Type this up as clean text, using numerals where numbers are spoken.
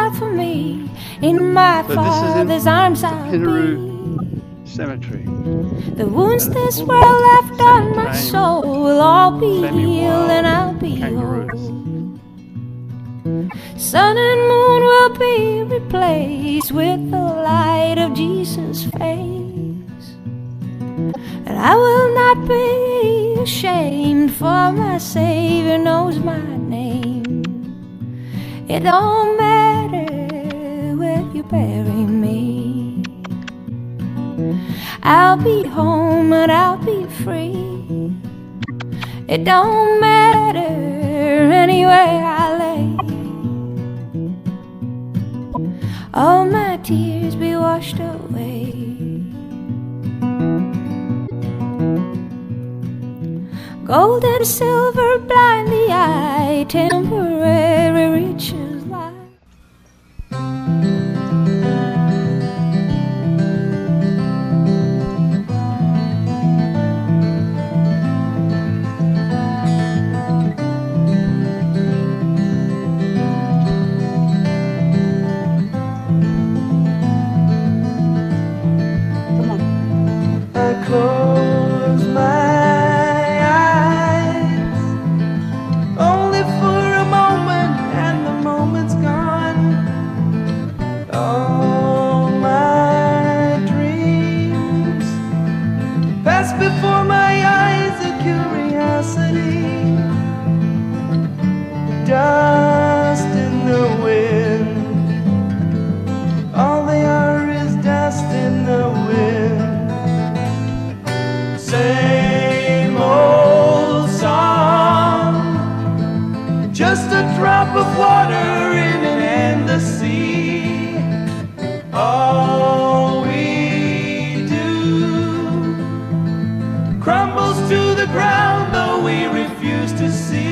out for me. In my Father's arms I'll be. Cemetery. The wounds this world left on my soul will all be healed and I'll be whole. Sun and moon will be replaced with the light of Jesus' face. And I will not be ashamed, for my Savior knows my name. It don't matter where you bury me. I'll be home and I'll be free. It don't matter anywhere I lay. All my tears be washed away. Gold and silver blind the eye, temporary riches lie. Close my eyes, only for a moment, and the moment's gone. All my dreams pass before my eyes, a curiosity, dust in the wind. All they are is dust in the wind. Same old song, just a drop of water in an endless sea. All we do crumbles to the ground, though we refuse to see.